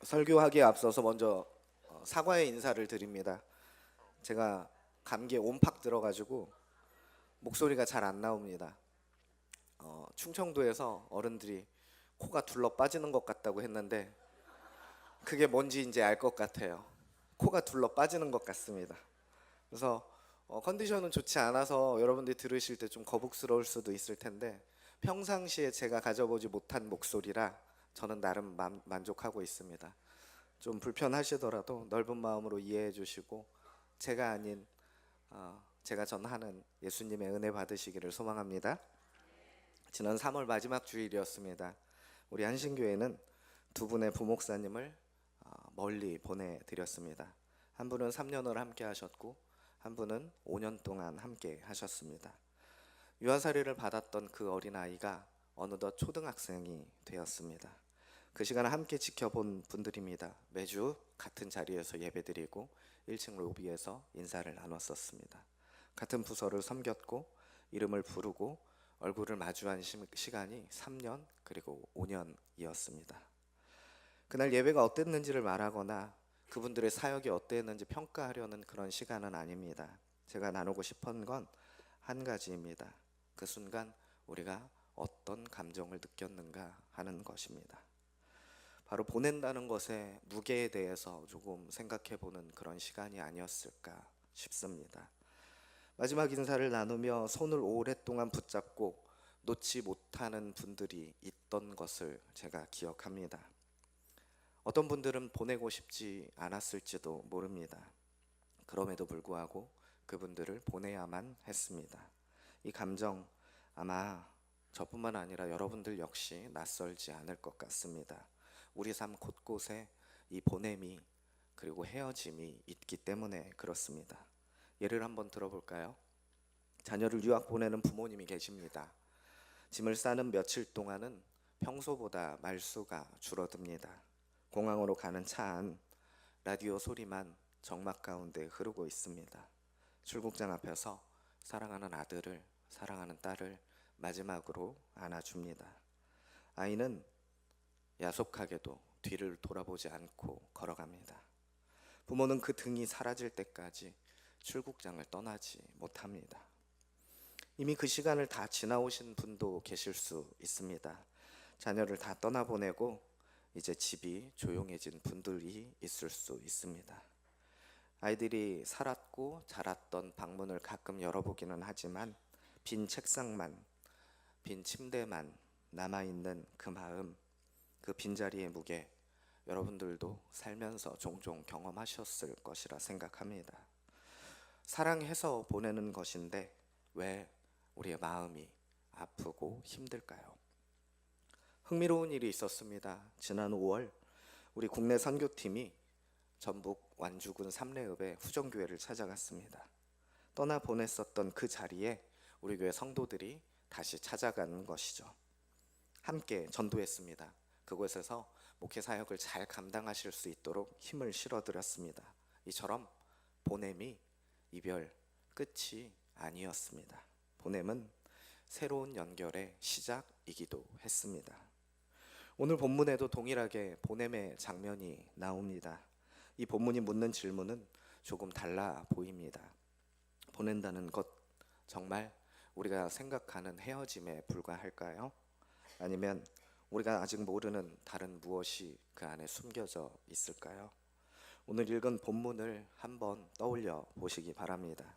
설교하기에 앞서서 먼저 사과의 인사를 드립니다. 제가 감기에 옴팍 들어가지고 목소리가 잘 안 나옵니다. 충청도에서 어른들이 코가 둘러 빠지는 것 같다고 했는데 그게 뭔지 이제 알 것 같아요. 코가 둘러 빠지는 것 같습니다. 그래서 컨디션은 좋지 않아서 여러분들이 들으실 때 좀 거북스러울 수도 있을 텐데 평상시에 제가 가져보지 못한 목소리라 저는 나름 만족하고 있습니다. 좀 불편하시더라도 넓은 마음으로 이해해 주시고 제가 아닌 제가 전하는 예수님의 은혜 받으시기를 소망합니다. 지난 3월 마지막 주일이었습니다. 우리 한신교회는 두 분의 부목사님을 멀리 보내드렸습니다. 한 분은 3년을 함께 하셨고 한 분은 5년 동안 함께 하셨습니다. 유아사리를 받았던 그 어린아이가 어느덧 초등학생이 되었습니다. 그 시간을 함께 지켜본 분들입니다. 매주 같은 자리에서 예배드리고 1층 로비에서 인사를 나눴었습니다. 같은 부서를 섬겼고 이름을 부르고 얼굴을 마주한 시간이 3년 그리고 5년이었습니다. 그날 예배가 어땠는지를 말하거나 그분들의 사역이 어땠는지 평가하려는 그런 시간은 아닙니다. 제가 나누고 싶은 건 한 가지입니다. 그 순간 우리가 어떤 감정을 느꼈는가 하는 것입니다. 바로 보낸다는 것의 무게에 대해서 조금 생각해 보는 그런 시간이 아니었을까 싶습니다. 마지막 인사를 나누며 손을 오랫동안 붙잡고 놓지 못하는 분들이 있던 것을 제가 기억합니다. 어떤 분들은 보내고 싶지 않았을지도 모릅니다. 그럼에도 불구하고 그분들을 보내야만 했습니다. 이 감정 아마 저뿐만 아니라 여러분들 역시 낯설지 않을 것 같습니다. 우리 삶 곳곳에 이 보냄이 그리고 헤어짐이 있기 때문에 그렇습니다. 예를 한번 들어볼까요? 자녀를 유학 보내는 부모님이 계십니다. 짐을 싸는 며칠 동안은 평소보다 말수가 줄어듭니다. 공항으로 가는 차 안 라디오 소리만 정막 가운데 흐르고 있습니다. 출국장 앞에서 사랑하는 아들을, 사랑하는 딸을 마지막으로 안아줍니다. 아이는 야속하게도 뒤를 돌아보지 않고 걸어갑니다. 부모는 그 등이 사라질 때까지 출국장을 떠나지 못합니다. 이미 그 시간을 다 지나오신 분도 계실 수 있습니다. 자녀를 다 떠나보내고 이제 집이 조용해진 분들이 있을 수 있습니다. 아이들이 살았고 자랐던 방문을 가끔 열어보기는 하지만 빈 책상만, 빈 침대만 남아있는 그 마음, 그 빈자리의 무게, 여러분들도 살면서 종종 경험하셨을 것이라 생각합니다. 사랑해서 보내는 것인데 왜 우리의 마음이 아프고 힘들까요? 흥미로운 일이 있었습니다. 지난 5월 우리 국내 선교팀이 전북 완주군 삼례읍의 후정교회를 찾아갔습니다. 떠나보냈었던 그 자리에 우리 교회 성도들이 다시 찾아간 것이죠. 함께 전도했습니다. 그곳에서 목회 사역을 잘 감당하실 수 있도록 힘을 실어드렸습니다. 이처럼 보냄이 이별 끝이 아니었습니다. 보냄은 새로운 연결의 시작이기도 했습니다. 오늘 본문에도 동일하게 보냄의 장면이 나옵니다. 이 본문이 묻는 질문은 조금 달라 보입니다. 보낸다는 것 정말 우리가 생각하는 헤어짐에 불과할까요? 아니면 우리가 아직 모르는 다른 무엇이 그 안에 숨겨져 있을까요? 오늘 읽은 본문을 한번 떠올려 보시기 바랍니다.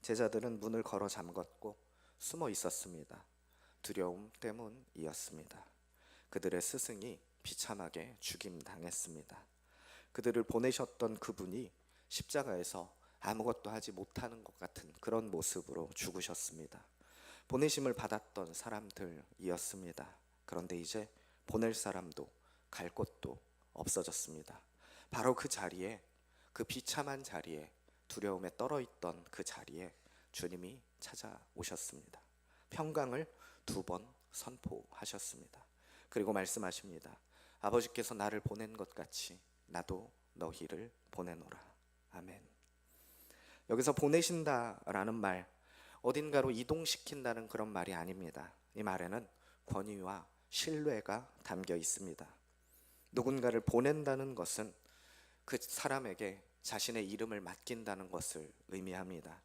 제자들은 문을 걸어 잠갔고 숨어 있었습니다. 두려움 때문이었습니다. 그들의 스승이 비참하게 죽임당했습니다. 그들을 보내셨던 그분이 십자가에서 아무것도 하지 못하는 것 같은 그런 모습으로 죽으셨습니다. 보내심을 받았던 사람들이었습니다. 그런데 이제 보낼 사람도 갈 곳도 없어졌습니다. 바로 그 자리에, 그 비참한 자리에, 두려움에 떨어있던 그 자리에 주님이 찾아오셨습니다. 평강을 2번 선포하셨습니다. 그리고 말씀하십니다. 아버지께서 나를 보낸 것 같이 나도 너희를 보내노라. 아멘. 여기서 보내신다라는 말, 어딘가로 이동시킨다는 그런 말이 아닙니다. 이 말에는 권위와 신뢰가 담겨 있습니다. 누군가를 보낸다는 것은 그 사람에게 자신의 이름을 맡긴다는 것을 의미합니다.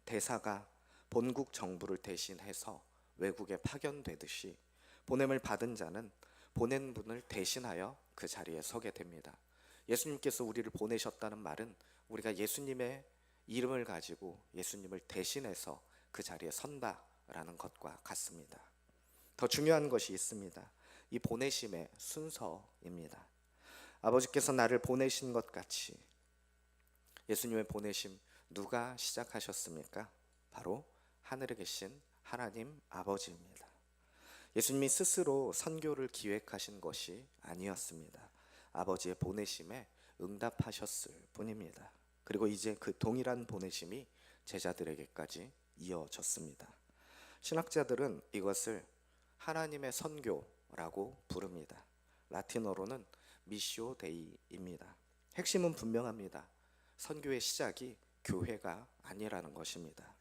대사가 본국 정부를 대신해서 외국에 파견되듯이 보냄을 받은 자는 보낸 분을 대신하여 그 자리에 서게 됩니다. 예수님께서 우리를 보내셨다는 말은 우리가 예수님의 이름을 가지고 예수님을 대신해서 그 자리에 선다라는 것과 같습니다. 더 중요한 것이 있습니다. 이 보내심의 순서입니다. 아버지께서 나를 보내신 것 같이 예수님의 보내심 누가 시작하셨습니까? 바로 하늘에 계신 하나님 아버지입니다. 예수님이 스스로 선교를 기획하신 것이 아니었습니다. 아버지의 보내심에 응답하셨을 뿐입니다. 그리고 이제 그 동일한 보내심이 제자들에게까지 이어졌습니다. 신학자들은 이것을 하나님의 선교라고 부릅니다. 라틴어로는 미시오 데이입니다. 핵심은 분명합니다. 선교의 시작이 교회가 아니라는 것입니다.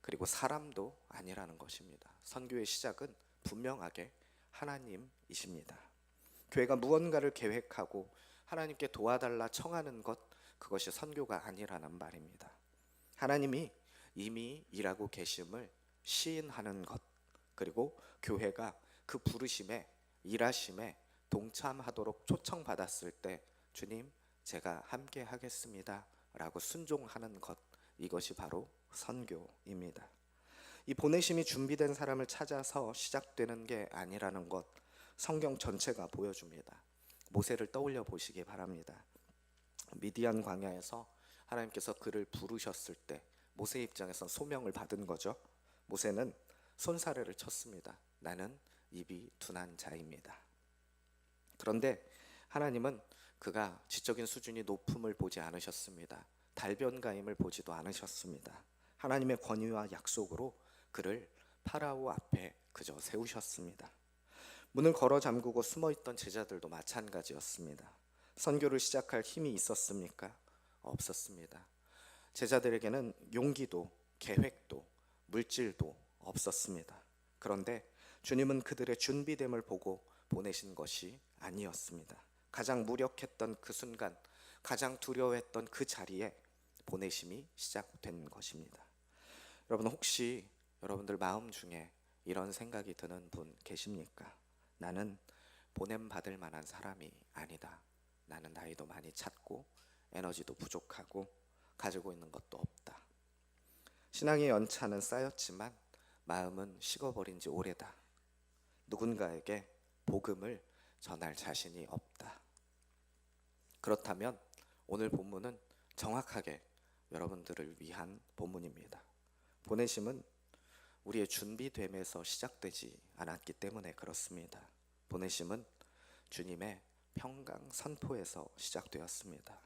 그리고 사람도 아니라는 것입니다. 선교의 시작은 분명하게 하나님이십니다. 교회가 무언가를 계획하고 하나님께 도와달라 청하는 것, 그것이 선교가 아니라는 말입니다. 하나님이 이미 일하고 계심을 시인하는 것, 그리고 교회가 그 부르심에 일하심에 동참하도록 초청받았을 때 주님 제가 함께 하겠습니다 라고 순종하는 것, 이것이 바로 선교입니다. 이 보내심이 준비된 사람을 찾아서 시작되는 게 아니라는 것, 성경 전체가 보여줍니다. 모세를 떠올려 보시기 바랍니다. 미디안 광야에서 하나님께서 그를 부르셨을 때 모세 입장에서 소명을 받은 거죠. 모세는 손사래를 쳤습니다. 나는 입이 둔한 자입니다. 그런데 하나님은 그가 지적인 수준이 높음을 보지 않으셨습니다. 달변가임을 보지도 않으셨습니다. 하나님의 권위와 약속으로 그를 파라오 앞에 그저 세우셨습니다. 문을 걸어 잠그고 숨어있던 제자들도 마찬가지였습니다. 선교를 시작할 힘이 있었습니까? 없었습니다. 제자들에게는 용기도 계획도 물질도 없었습니다. 그런데 주님은 그들의 준비됨을 보고 보내신 것이 아니었습니다. 가장 무력했던 그 순간, 가장 두려워했던 그 자리에 보내심이 시작된 것입니다. 여러분, 혹시 여러분들 마음 중에 이런 생각이 드는 분 계십니까? 나는 보냄 받을 만한 사람이 아니다. 나는 나이도 많이 찼고 에너지도 부족하고 가지고 있는 것도 없다. 신앙의 연차는 쌓였지만 마음은 식어버린 지 오래다. 누군가에게 복음을 전할 자신이 없다. 그렇다면 오늘 본문은 정확하게 여러분들을 위한 본문입니다. 보내심은 우리의 준비됨에서 시작되지 않았기 때문에 그렇습니다. 보내심은 주님의 평강 선포에서 시작되었습니다.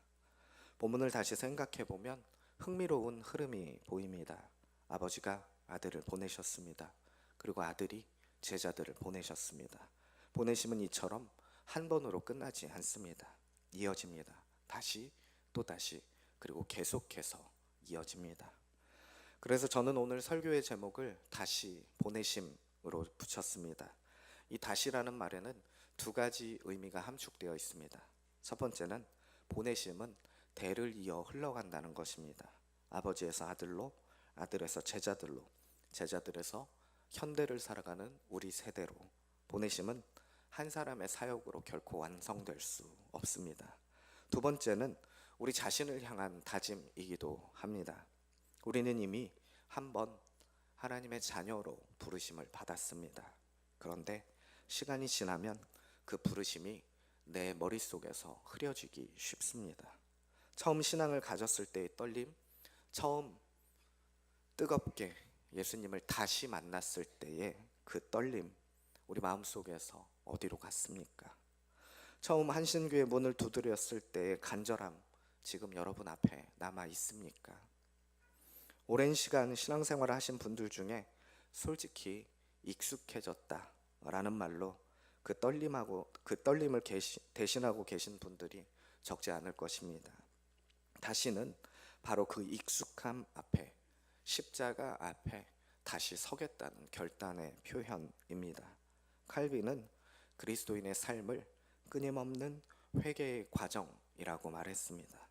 본문을 다시 생각해 보면 흥미로운 흐름이 보입니다. 아버지가 아들을 보내셨습니다. 그리고 아들이 제자들을 보내셨습니다. 보내심은 이처럼 한 번으로 끝나지 않습니다. 이어집니다. 다시 또 다시, 그리고 계속해서 이어집니다. 그래서 저는 오늘 설교의 제목을 다시 보내심으로 붙였습니다. 이 다시라는 말에는 두 가지 의미가 함축되어 있습니다. 첫 번째는 보내심은 대를 이어 흘러간다는 것입니다. 아버지에서 아들로, 아들에서 제자들로, 제자들에서 현대를 살아가는 우리 세대로, 보내심은 한 사람의 사역으로 결코 완성될 수 없습니다. 두 번째는 우리 자신을 향한 다짐이기도 합니다. 우리는 이미 한 번 하나님의 자녀로 부르심을 받았습니다. 그런데 시간이 지나면 그 부르심이 내 머릿속에서 흐려지기 쉽습니다. 처음 신앙을 가졌을 때의 떨림, 처음 뜨겁게 예수님을 다시 만났을 때의 그 떨림, 우리 마음속에서 어디로 갔습니까? 처음 한신교회 문을 두드렸을 때의 간절함, 지금 여러분 앞에 남아 있습니까? 오랜 시간 신앙생활을 하신 분들 중에 솔직히 익숙해졌다라는 말로 그 떨림을 대신하고 계신 분들이 적지 않을 것입니다. 다시는 바로 그 익숙함 앞에, 십자가 앞에 다시 서겠다는 결단의 표현입니다. 칼빈은 그리스도인의 삶을 끊임없는 회개의 과정이라고 말했습니다.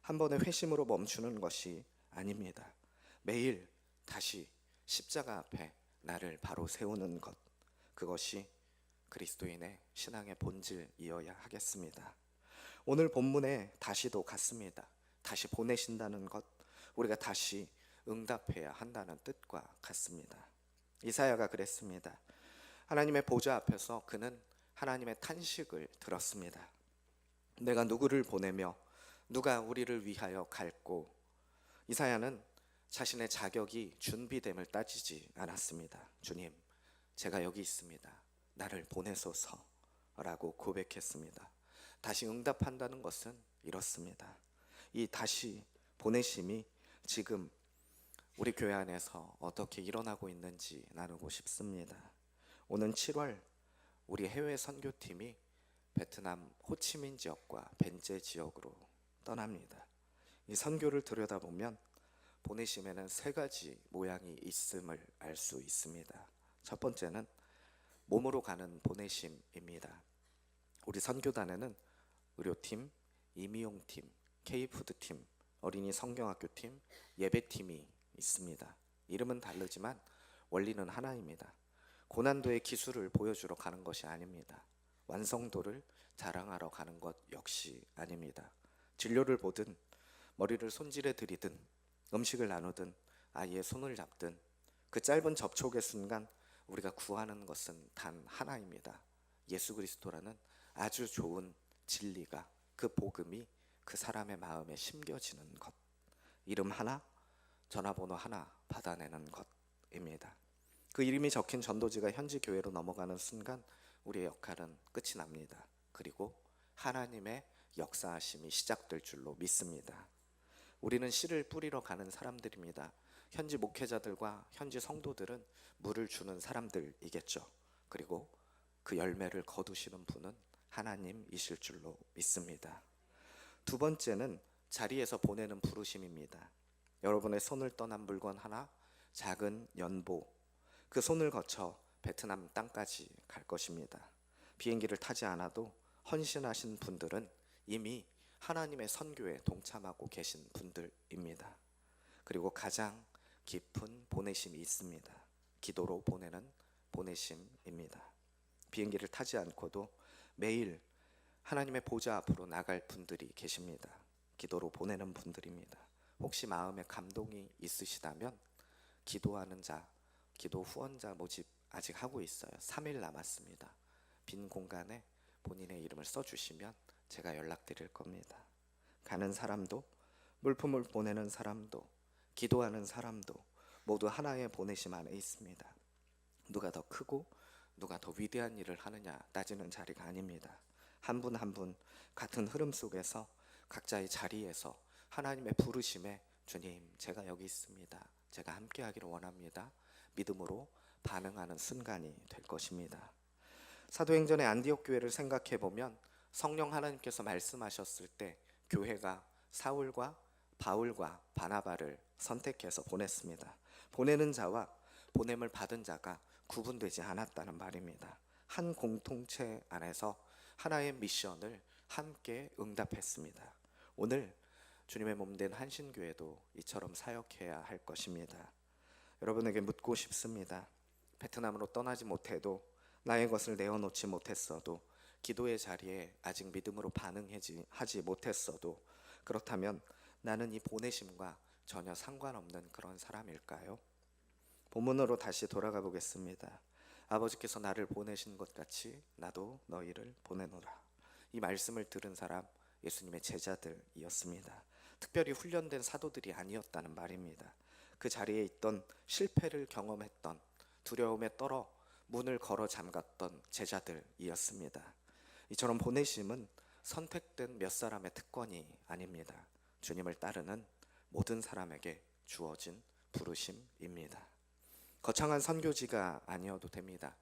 한 번의 회심으로 멈추는 것이 아닙니다. 매일 다시 십자가 앞에 나를 바로 세우는 것, 그것이 그리스도인의 신앙의 본질이어야 하겠습니다. 오늘 본문에 다시도 같습니다. 다시 보내신다는 것, 우리가 다시 응답해야 한다는 뜻과 같습니다. 이사야가 그랬습니다. 하나님의 보좌 앞에서 그는 하나님의 탄식을 들었습니다. 내가 누구를 보내며 누가 우리를 위하여 갈고. 이사야는 자신의 자격이 준비됨을 따지지 않았습니다. 주님, 제가 여기 있습니다. 나를 보내소서라고 고백했습니다. 다시 응답한다는 것은 이렇습니다. 이 다시 보내심이 지금 우리 교회 안에서 어떻게 일어나고 있는지 나누고 싶습니다. 오는 7월 우리 해외 선교팀이 베트남 호치민 지역과 벤제 지역으로 떠납니다. 이 선교를 들여다보면 보내심에는 세 가지 모양이 있음을 알 수 있습니다. 첫 번째는 몸으로 가는 보내심입니다. 우리 선교단에는 의료팀, 임의용팀, K푸드팀, 어린이 성경학교팀, 예배팀이 있습니다. 이름은 다르지만 원리는 하나입니다. 고난도의 기술을 보여주러 가는 것이 아닙니다. 완성도를 자랑하러 가는 것 역시 아닙니다. 진료를 보든 머리를 손질해 드리든 음식을 나누든 아이의 손을 잡든 그 짧은 접촉의 순간 우리가 구하는 것은 단 하나입니다. 예수 그리스도라는 아주 좋은 진리가, 그 복음이 그 사람의 마음에 심겨지는 것, 이름 하나, 전화번호 하나 받아내는 것입니다. 그 이름이 적힌 전도지가 현지 교회로 넘어가는 순간 우리의 역할은 끝이 납니다. 그리고 하나님의 역사하심이 시작될 줄로 믿습니다. 우리는 씨를 뿌리러 가는 사람들입니다. 현지 목회자들과 현지 성도들은 물을 주는 사람들이겠죠. 그리고 그 열매를 거두시는 분은 하나님이실 줄로 믿습니다. 두 번째는 자리에서 보내는 부르심입니다. 여러분의 손을 떠난 물건 하나, 작은 연보, 그 손을 거쳐 베트남 땅까지 갈 것입니다. 비행기를 타지 않아도 헌신하신 분들은 이미 하나님의 선교에 동참하고 계신 분들입니다. 그리고 가장 깊은 보내심이 있습니다. 기도로 보내는 보내심입니다. 비행기를 타지 않고도 매일 하나님의 보좌 앞으로 나갈 분들이 계십니다. 기도로 보내는 분들입니다. 혹시 마음에 감동이 있으시다면 기도하는 자, 기도 후원자 모집 아직 하고 있어요. 3일 남았습니다. 빈 공간에 본인의 이름을 써주시면 제가 연락드릴 겁니다. 가는 사람도, 물품을 보내는 사람도, 기도하는 사람도 모두 하나의 보내심 안에 있습니다. 누가 더 크고 누가 더 위대한 일을 하느냐 따지는 자리가 아닙니다. 한 분 한 분 같은 흐름 속에서 각자의 자리에서 하나님의 부르심에 주님, 제가 여기 있습니다. 제가 함께 하기를 원합니다. 믿음으로 반응하는 순간이 될 것입니다. 사도행전의 안디옥 교회를 생각해 보면 성령 하나님께서 말씀하셨을 때 교회가 사울과 바울과 바나바를 선택해서 보냈습니다. 보내는 자와 보냄을 받은 자가 구분되지 않았다는 말입니다. 한 공동체 안에서 하나의 미션을 함께 응답했습니다. 오늘 주님의 몸된 한신교회도 이처럼 사역해야 할 것입니다. 여러분에게 묻고 싶습니다. 베트남으로 떠나지 못해도, 나의 것을 내어놓지 못했어도, 기도의 자리에 아직 믿음으로 반응하지 못했어도, 그렇다면 나는 이 보내심과 전혀 상관없는 그런 사람일까요? 본문으로 다시 돌아가 보겠습니다. 아버지께서 나를 보내신 것 같이 나도 너희를 보내노라. 이 말씀을 들은 사람 예수님의 제자들이었습니다. 특별히 훈련된 사도들이 아니었다는 말입니다. 그 자리에 있던 실패를 경험했던, 두려움에 떨어 문을 걸어 잠갔던 제자들이었습니다. 이처럼 보내심은 선택된 몇 사람의 특권이 아닙니다. 주님을 따르는 모든 사람에게 주어진 부르심입니다. 거창한 선교지가 아니어도 됩니다.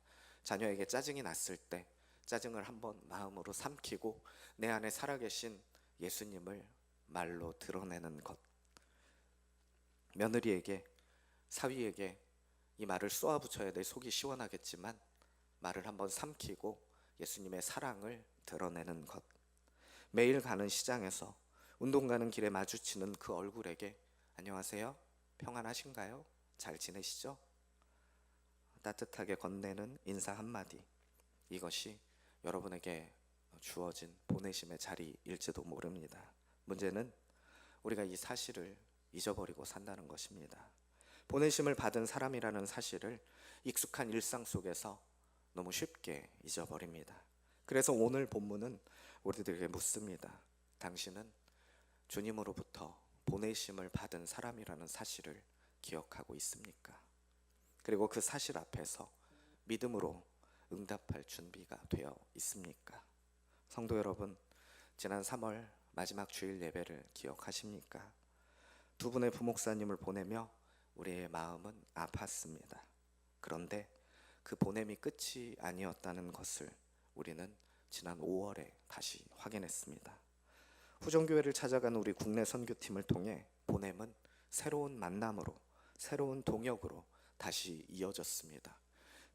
자녀에게 짜증이 났을 때 짜증을 한번 마음으로 삼키고 내 안에 살아계신 예수님을 말로 드러내는 것. 며느리에게, 사위에게 이 말을 쏘아붙여야 내 속이 시원하겠지만 말을 한번 삼키고 예수님의 사랑을 드러내는 것. 매일 가는 시장에서, 운동 가는 길에 마주치는 그 얼굴에게 안녕하세요? 평안하신가요? 잘 지내시죠? 따뜻하게 건네는 인사 한마디. 이것이 여러분에게 주어진 보내심의 자리일지도 모릅니다. 문제는 우리가 이 사실을 잊어버리고 산다는 것입니다. 보내심을 받은 사람이라는 사실을 익숙한 일상 속에서 너무 쉽게 잊어버립니다. 그래서 오늘 본문은 우리들에게 묻습니다. 당신은 주님으로부터 보내심을 받은 사람이라는 사실을 기억하고 있습니까? 그리고 그 사실 앞에서 믿음으로 응답할 준비가 되어 있습니까? 성도 여러분, 지난 3월 마지막 주일 예배를 기억하십니까? 두 분의 부목사님을 보내며 우리의 마음은 아팠습니다. 그런데 그 보냄이 끝이 아니었다는 것을 우리는 지난 5월에 다시 확인했습니다. 후정교회를 찾아간 우리 국내 선교팀을 통해 보냄은 새로운 만남으로, 새로운 동역으로 다시 이어졌습니다.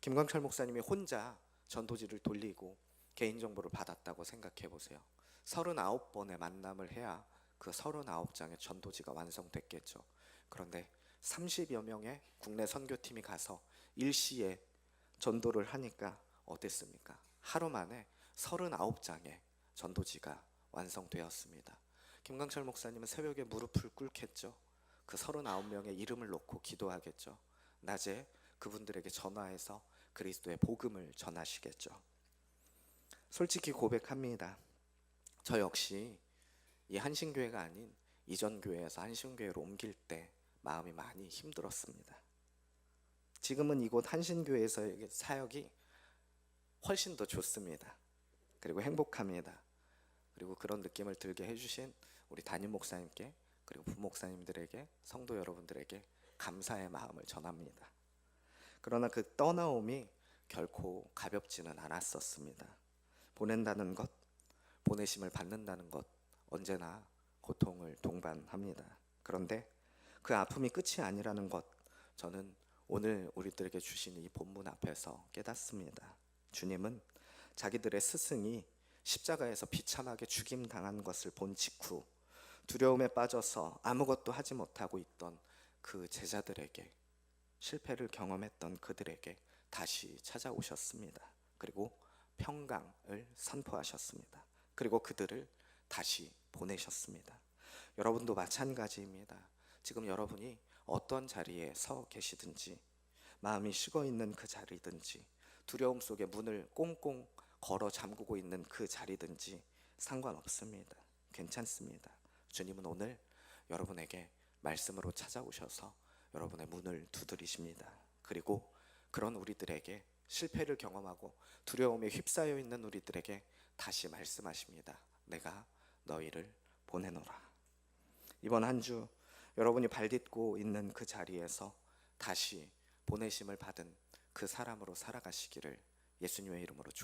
김광철 목사님이 혼자 전도지를 돌리고 개인정보를 받았다고 생각해 보세요. 39번의 만남을 해야 그 39장의 전도지가 완성됐겠죠. 그런데 30여 명의 국내 선교팀이 가서 일시에 전도를 하니까 어땠습니까? 하루 만에 39장의 전도지가 완성되었습니다. 김광철 목사님은 새벽에 무릎을 꿇겠죠. 그 39명의 이름을 놓고 기도하겠죠. 낮에 그분들에게 전화해서 그리스도의 복음을 전하시겠죠. 솔직히 고백합니다. 저 역시 이 한신교회가 아닌 이전 교회에서 한신교회로 옮길 때 마음이 많이 힘들었습니다. 지금은 이곳 한신교회에서의 사역이 훨씬 더 좋습니다. 그리고 행복합니다. 그리고 그런 느낌을 들게 해주신 우리 담임 목사님께, 그리고 부목사님들에게, 성도 여러분들에게 감사의 마음을 전합니다. 그러나 그 떠나옴이 결코 가볍지는 않았었습니다. 보낸다는 것, 보내심을 받는다는 것, 언제나 고통을 동반합니다. 그런데 그 아픔이 끝이 아니라는 것, 저는 오늘 우리들에게 주신 이 본문 앞에서 깨닫습니다. 주님은 자기들의 스승이 십자가에서 비참하게 죽임당한 것을 본 직후 두려움에 빠져서 아무것도 하지 못하고 있던 그 제자들에게, 실패를 경험했던 그들에게 다시 찾아오셨습니다. 그리고 평강을 선포하셨습니다. 그리고 그들을 다시 보내셨습니다. 여러분도 마찬가지입니다. 지금 여러분이 어떤 자리에 서 계시든지, 마음이 식어 있는 그 자리든지, 두려움 속에 문을 꽁꽁 걸어 잠그고 있는 그 자리든지 상관없습니다. 괜찮습니다. 주님은 오늘 여러분에게 말씀으로 찾아오셔서 여러분의 문을 두드리십니다. 그리고 그런 우리들에게, 실패를 경험하고 두려움에 휩싸여 있는 우리들에게 다시 말씀하십니다. 내가 너희를 보내노라. 이번 한 주 여러분이 발딛고 있는 그 자리에서 다시 보내심을 받은 그 사람으로 살아가시기를 예수님의 이름으로 축복합니다.